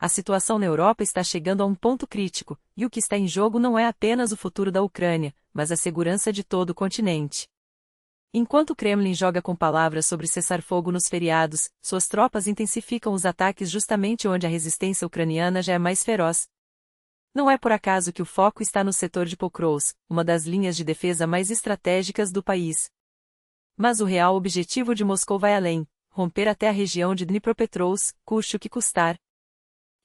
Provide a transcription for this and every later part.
A situação na Europa está chegando a um ponto crítico, e o que está em jogo não é apenas o futuro da Ucrânia, mas a segurança de todo o continente. Enquanto o Kremlin joga com palavras sobre cessar-fogo nos feriados, suas tropas intensificam os ataques justamente onde a resistência ucraniana já é mais feroz. Não é por acaso que o foco está no setor de Pokrovsk, uma das linhas de defesa mais estratégicas do país. Mas o real objetivo de Moscou vai além, romper até a região de Dnipropetrovsk, custe o que custar.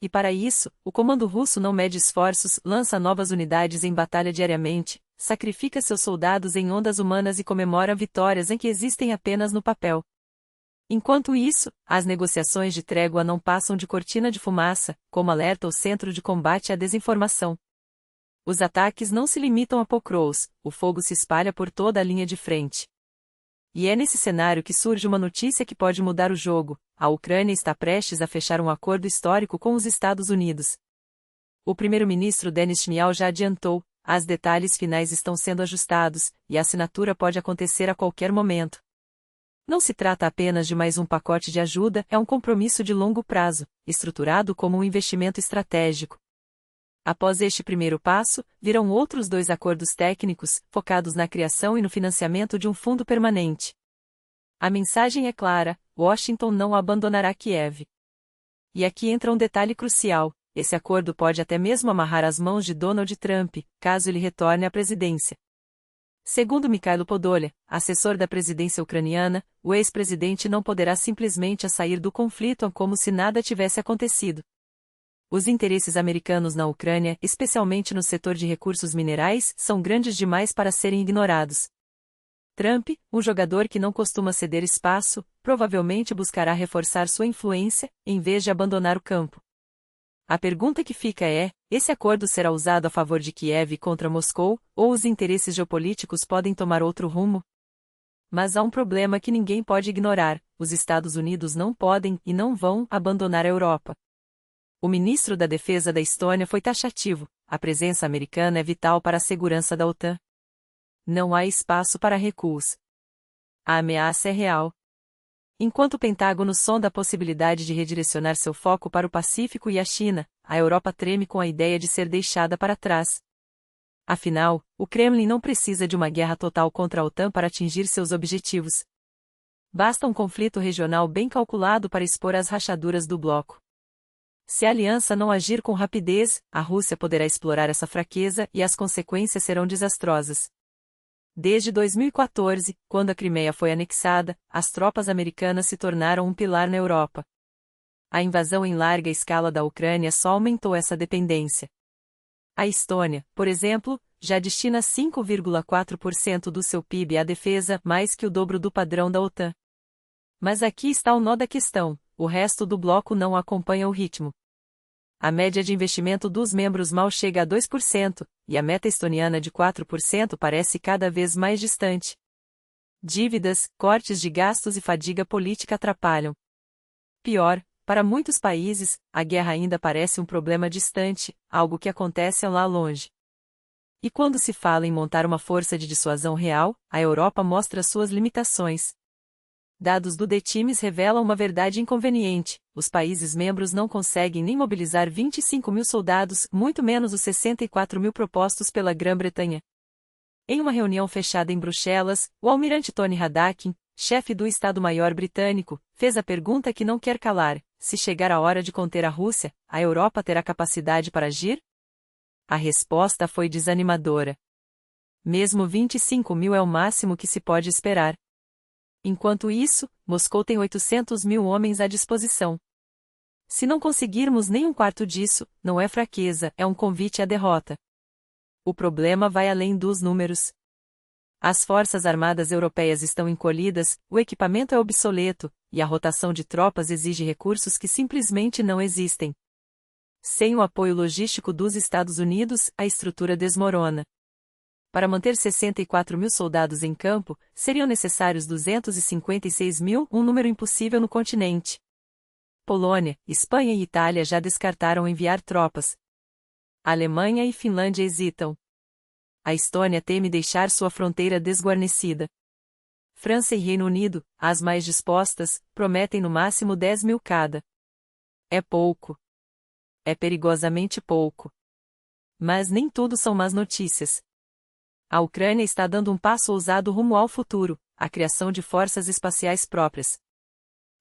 E para isso, o comando russo não mede esforços, lança novas unidades em batalha diariamente, sacrifica seus soldados em ondas humanas e comemora vitórias em que existem apenas no papel. Enquanto isso, as negociações de trégua não passam de cortina de fumaça, como alerta o Centro de Combate à Desinformação. Os ataques não se limitam a Pokrovsk, o fogo se espalha por toda a linha de frente. E é nesse cenário que surge uma notícia que pode mudar o jogo: a Ucrânia está prestes a fechar um acordo histórico com os Estados Unidos. O primeiro-ministro Denis Shmyhal já adiantou, os detalhes finais estão sendo ajustados, e a assinatura pode acontecer a qualquer momento. Não se trata apenas de mais um pacote de ajuda, é um compromisso de longo prazo, estruturado como um investimento estratégico. Após este primeiro passo, virão outros 2 acordos técnicos, focados na criação e no financiamento de um fundo permanente. A mensagem é clara: Washington não abandonará Kiev. E aqui entra um detalhe crucial: esse acordo pode até mesmo amarrar as mãos de Donald Trump, caso ele retorne à presidência. Segundo Mikhailo Podolyak, assessor da presidência ucraniana, o ex-presidente não poderá simplesmente sair do conflito como se nada tivesse acontecido. Os interesses americanos na Ucrânia, especialmente no setor de recursos minerais, são grandes demais para serem ignorados. Trump, um jogador que não costuma ceder espaço, provavelmente buscará reforçar sua influência, em vez de abandonar o campo. A pergunta que fica é: esse acordo será usado a favor de Kiev contra Moscou, ou os interesses geopolíticos podem tomar outro rumo? Mas há um problema que ninguém pode ignorar: os Estados Unidos não podem e não vão abandonar a Europa. O ministro da Defesa da Estônia foi taxativo: a presença americana é vital para a segurança da OTAN. Não há espaço para recuos. A ameaça é real. Enquanto o Pentágono sonda a possibilidade de redirecionar seu foco para o Pacífico e a China, a Europa treme com a ideia de ser deixada para trás. Afinal, o Kremlin não precisa de uma guerra total contra a OTAN para atingir seus objetivos. Basta um conflito regional bem calculado para expor as rachaduras do bloco. Se a aliança não agir com rapidez, a Rússia poderá explorar essa fraqueza e as consequências serão desastrosas. Desde 2014, quando a Crimeia foi anexada, as tropas americanas se tornaram um pilar na Europa. A invasão em larga escala da Ucrânia só aumentou essa dependência. A Estônia, por exemplo, já destina 5,4% do seu PIB à defesa, mais que o dobro do padrão da OTAN. Mas aqui está o nó da questão: o resto do bloco não acompanha o ritmo. A média de investimento dos membros mal chega a 2%, e a meta estoniana de 4% parece cada vez mais distante. Dívidas, cortes de gastos e fadiga política atrapalham. Pior, para muitos países, a guerra ainda parece um problema distante, algo que acontece lá longe. E quando se fala em montar uma força de dissuasão real, a Europa mostra suas limitações. Dados do The Times revelam uma verdade inconveniente: os países membros não conseguem nem mobilizar 25 mil soldados, muito menos os 64 mil propostos pela Grã-Bretanha. Em uma reunião fechada em Bruxelas, o almirante Tony Radakin, chefe do Estado-Maior britânico, fez a pergunta que não quer calar: se chegar a hora de conter a Rússia, a Europa terá capacidade para agir? A resposta foi desanimadora. Mesmo 25 mil é o máximo que se pode esperar. Enquanto isso, Moscou tem 800 mil homens à disposição. Se não conseguirmos nem um quarto disso, não é fraqueza, é um convite à derrota. O problema vai além dos números. As forças armadas europeias estão encolhidas, o equipamento é obsoleto, e a rotação de tropas exige recursos que simplesmente não existem. Sem o apoio logístico dos Estados Unidos, a estrutura desmorona. Para manter 64 mil soldados em campo, seriam necessários 256 mil, um número impossível no continente. Polônia, Espanha e Itália já descartaram enviar tropas. A Alemanha e Finlândia hesitam. A Estônia teme deixar sua fronteira desguarnecida. França e Reino Unido, as mais dispostas, prometem no máximo 10 mil cada. É pouco. é perigosamente pouco. Mas nem tudo são más notícias. A Ucrânia está dando um passo ousado rumo ao futuro, a criação de forças espaciais próprias.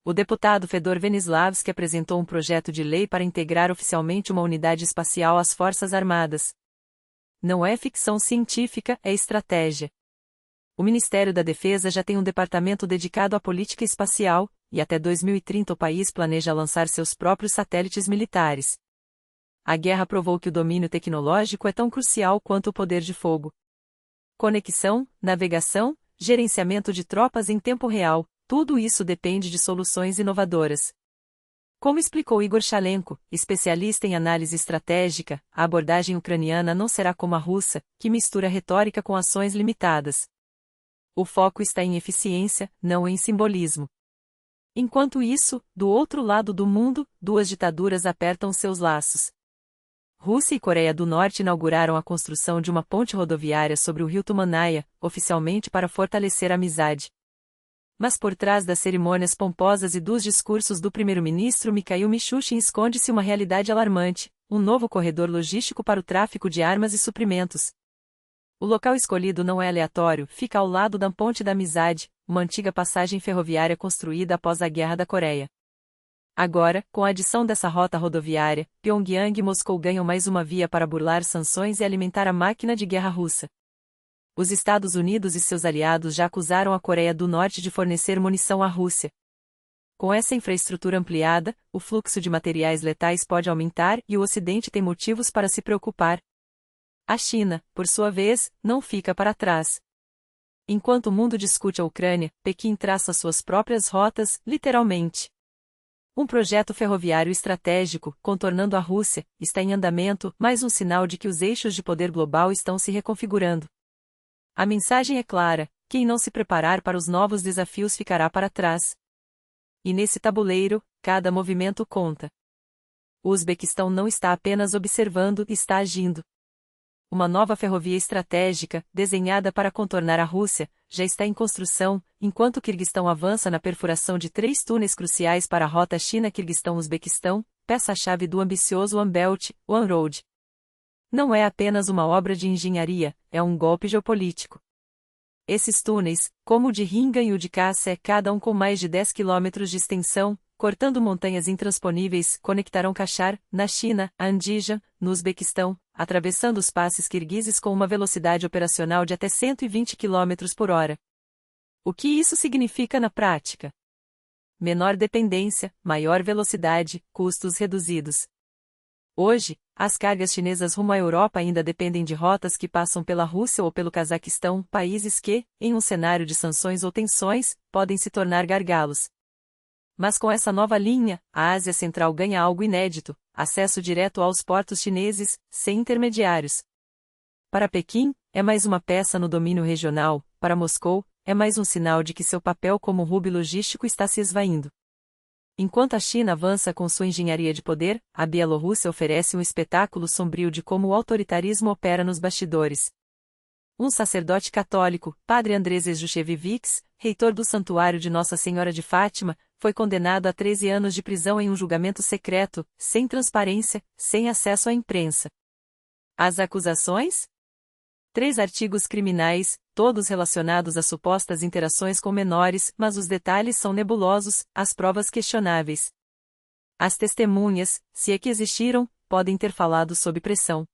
O deputado Fedor Venislavski apresentou um projeto de lei para integrar oficialmente uma unidade espacial às Forças Armadas. Não é ficção científica, é estratégia. O Ministério da Defesa já tem um departamento dedicado à política espacial, e até 2030 o país planeja lançar seus próprios satélites militares. A guerra provou que o domínio tecnológico é tão crucial quanto o poder de fogo. Conexão, navegação, gerenciamento de tropas em tempo real, tudo isso depende de soluções inovadoras. Como explicou Igor Chalenko, especialista em análise estratégica, a abordagem ucraniana não será como a russa, que mistura retórica com ações limitadas. O foco está em eficiência, não em simbolismo. Enquanto isso, do outro lado do mundo, duas ditaduras apertam seus laços. Rússia e Coreia do Norte inauguraram a construção de uma ponte rodoviária sobre o rio Tumanaya, oficialmente para fortalecer a amizade. Mas por trás das cerimônias pomposas e dos discursos do primeiro-ministro Mikhail Mishustin esconde-se uma realidade alarmante, um novo corredor logístico para o tráfico de armas e suprimentos. O local escolhido não é aleatório, fica ao lado da Ponte da Amizade, uma antiga passagem ferroviária construída após a Guerra da Coreia. Agora, com a adição dessa rota rodoviária, Pyongyang e Moscou ganham mais uma via para burlar sanções e alimentar a máquina de guerra russa. Os Estados Unidos e seus aliados já acusaram a Coreia do Norte de fornecer munição à Rússia. Com essa infraestrutura ampliada, o fluxo de materiais letais pode aumentar e o Ocidente tem motivos para se preocupar. A China, por sua vez, não fica para trás. Enquanto o mundo discute a Ucrânia, Pequim traça suas próprias rotas, literalmente. Um projeto ferroviário estratégico, contornando a Rússia, está em andamento, mais um sinal de que os eixos de poder global estão se reconfigurando. A mensagem é clara: quem não se preparar para os novos desafios ficará para trás. E nesse tabuleiro, cada movimento conta. O Uzbequistão não está apenas observando, está agindo. Uma nova ferrovia estratégica, desenhada para contornar a Rússia, já está em construção, enquanto o Quirguistão avança na perfuração de 3 túneis cruciais para a rota China-Quirguistão-Uzbequistão, peça-chave do ambicioso One Belt, One Road. Não é apenas uma obra de engenharia, é um golpe geopolítico. Esses túneis, como o de Ringan e o de Kassa, cada um com mais de 10 quilômetros de extensão, cortando montanhas intransponíveis, conectarão Kashgar, na China, a Andijan, no Uzbequistão, atravessando os passes kirguizes com uma velocidade operacional de até 120 km por hora. O que isso significa na prática? Menor dependência, maior velocidade, custos reduzidos. Hoje, as cargas chinesas rumo à Europa ainda dependem de rotas que passam pela Rússia ou pelo Cazaquistão, países que, em um cenário de sanções ou tensões, podem se tornar gargalos. Mas com essa nova linha, a Ásia Central ganha algo inédito: acesso direto aos portos chineses, sem intermediários. Para Pequim, é mais uma peça no domínio regional; para Moscou, é mais um sinal de que seu papel como hub logístico está se esvaindo. Enquanto a China avança com sua engenharia de poder, a Bielorrússia oferece um espetáculo sombrio de como o autoritarismo opera nos bastidores. Um sacerdote católico, Padre Andrés Jushevivics, reitor do Santuário de Nossa Senhora de Fátima, foi condenado a 13 anos de prisão em um julgamento secreto, sem transparência, sem acesso à imprensa. As acusações? 3 artigos criminais, todos relacionados a supostas interações com menores, mas os detalhes são nebulosos, as provas questionáveis. As testemunhas, se é que existiram, podem ter falado sob pressão.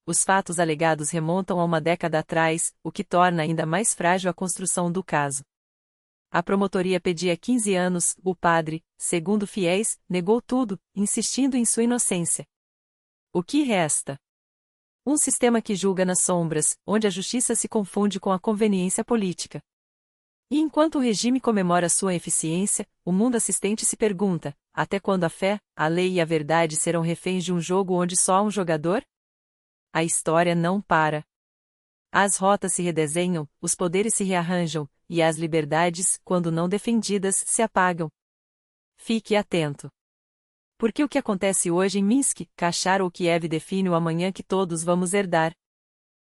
Os fatos alegados remontam a uma década atrás, o que torna ainda mais frágil a construção do caso. A promotoria pedia 15 anos, o padre, segundo fiéis, negou tudo, insistindo em sua inocência. O que resta? Um sistema que julga nas sombras, onde a justiça se confunde com a conveniência política. E enquanto o regime comemora sua eficiência, o mundo assistente se pergunta: até quando a fé, a lei e a verdade serão reféns de um jogo onde só há um jogador? A história não para. As rotas se redesenham, os poderes se rearranjam, e as liberdades, quando não defendidas, se apagam. Fique atento. Porque o que acontece hoje em Minsk, Kashgar ou Kiev define o amanhã que todos vamos herdar.